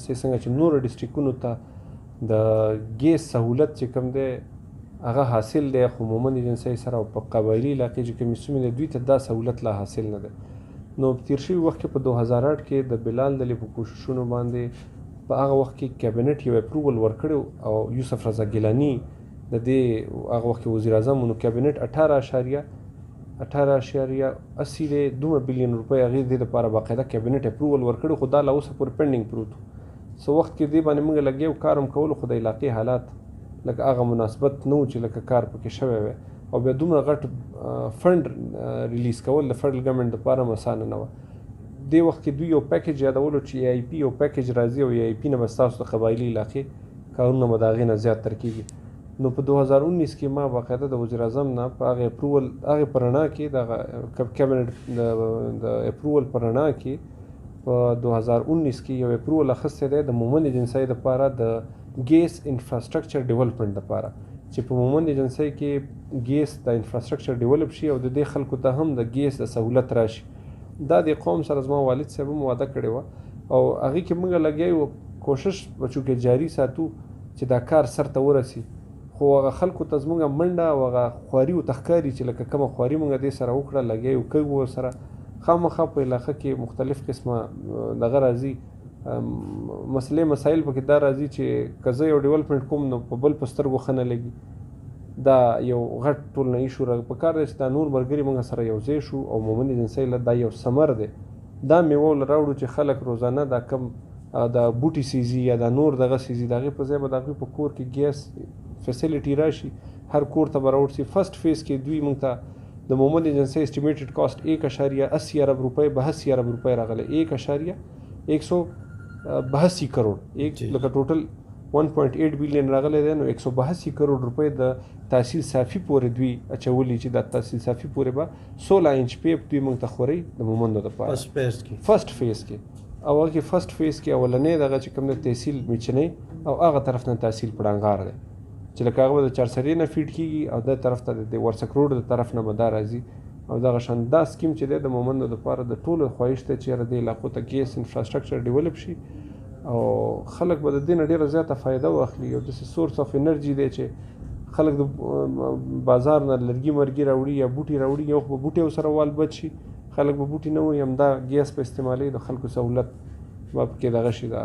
ایجنسۍ څنګه چې نورو ډسټریکونو ته د ګیس سهولت چې کوم دی هغه حاصل دی، خو مومند ایجنسۍ سره او په قبایلي علاقې چې کومې سیمې دي دوی ته دا سهولت لا حاصل نه دی. نو په تیر شوي وخت کې په 2008 کې د بلال ډلې په کوششونو باندې په هغه وخت کې کابینټ یو اپروول ورکړی او یوسف رضا ګیلاني د دې هغه وخت کې وزیر اعظم نو کابینټ 18.80 دی 2 بلین روپۍ هغې دې لپاره باقاعده کابینټ اپروول ورکړی، خو دا لا اوسه پورې پینډینګ پروت و. څه وخت کې دې باندې موږ لګیا و کار هم کولو، خو د علاقې حالات لکه هغه مناسبت نه و چې لکه کار پکې شوی وی او بیا دومره غټ فنډ ریلیز کول د فدرل ګورنمنټ دپاره هم اسانه نه وه. دې وخت کې دوی یو پیکیج یادولو چې ای پی یو پیکیج راځي او ای پی نه به ستاسو د قبایلي علاقې کارونه به د هغې نه زیات تر کېږي. نو په 2019 کې ما باقاعده د وزیر اعظم نه په هغې اپروول هغې په رڼا کې د کابینټ د اپروول په رڼا کې په 2019 کې یو اپروول اخیستی دی د مومند ایجنسۍ دپاره د ګیس انفراسټرکچر ډیولپمنټ دپاره چې په مومند ایجنسۍ کې ګیس د انفراسټرکچر ډیولپ شي او د دې خلکو ته هم د ګیس د سهولت راشي. دا د قوم سره زما والد صاحب هم واده کړې وه او هغې کې موږ لګیا یو کوشش به چونکې جاري ساتو چې دا کار سر ته ورسي، خو هغه خلکو ته زموږ منډه او هغه خواري ورته ښکاري چې لکه کومه خواري موږ دې سره وکړه لګیا یو کوي ورسره خامخا په علاقه کې مختلف قسمه دغه راځي مسلې مسایل پکې دا راځي چې که زه یو ډیولپمنټ کوم نو په بل په سترګو ښه نه لګي. دا یو غټ ټول نه ایشو په کار دی چې دا نور ملګري موږ سره یو ځای شو او مومند ایجنسۍ له دا یو ثمر دی دا میوه له راوړو چې خلک روزانه دا کم د بوټي سیزي یا د نور دغه سیزي د هغې په ځای به د هغوی په کور کې ګیس فیسیلیټي راشي، هر کور ته به راوړ شي. فرسټ فیز کې دوی موږ ته د مومند ایجنسۍ اسټیمیټډ کاسټ 1.80 ارب روپۍ 82 ارب روپۍ راغلی 1.182 کروڑ لکه ټوټل 1.8 بلین راغلی دی. نو 182 کروڑ روپۍ د تحصیل صافي پورې دوی اچولي چې د تحصیل صافي پورې به 16 انچ پیپ دوی موږ ته خوري د مومندو دپاره فرسټ فیز کې. او هغه کې فرسټ فیز کې اولنی دغه چې کوم د تحصیل میچنۍ او هغه طرف نه تحصیل پړانګار دی چې لکه هغه به د چارسرې نه فیډ کېږي او د طرف ته د ورسک روډ د طرف نه به دا راځي او دغه شان دا سکیم چې دی د مومندو دپاره د ټولو خواهش دی چې یاره دې علاقو ته ګیس انفراسټرکچر ډیولپ شي او خلک به د دې نه ډېره زیاته فایده واخلي. یو داسې سورس اف انرژي دی چې خلک د بازار نه لرګي مرګي راوړي یا بوټي راوړي، یو خو به بوټي ورسره وال بد شي، خلک به بوټي نه وي، همدا ګیس په استعمالوي د خلکو سهولت به پکې دغه شي، دا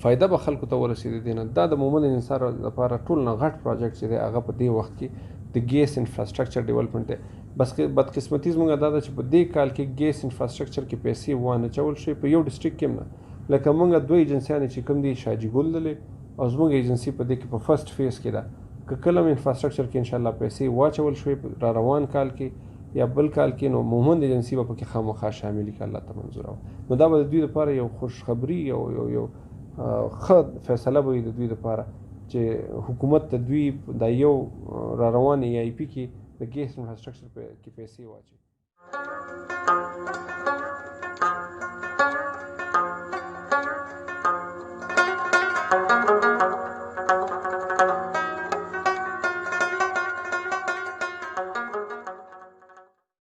فایده به خلکو ته ورسېږي د دې نه. دا د مومند ایجنسۍ لپاره ټول نه غټ پروجیکټ چې دی هغه په دې وخت کې د ګیس انفراسټرکچر ډیولپمنټ دی. بس بدقسمتي زموږ دا ده چې په دې کال کې ګیس انفراسټرکچر کې پیسې وانه چول شوي په یو ډسټریکټ کې هم نه، لکه موږ دوه ایجنسیانې چې کوم دي شاجي ګل دلې او زموږ ایجنسي په دې کې په فرسټ فیز کې ده. که کله هم انفراسټرکچر کې انشاءالله پیسې واچول شوي را روان کال کې یا بل کال کې نو مومند ایجنسي به پکې خامخا شاملي که الله ته منظور وه نو دا به د دوی لپاره یو خوشخبري یو ښه فیصله به وي د دوی لپاره چې حکومت ته دوی دا یو را روان ای آی پي کې د ګیس انفراسټرکچر کې پیسې واچوي.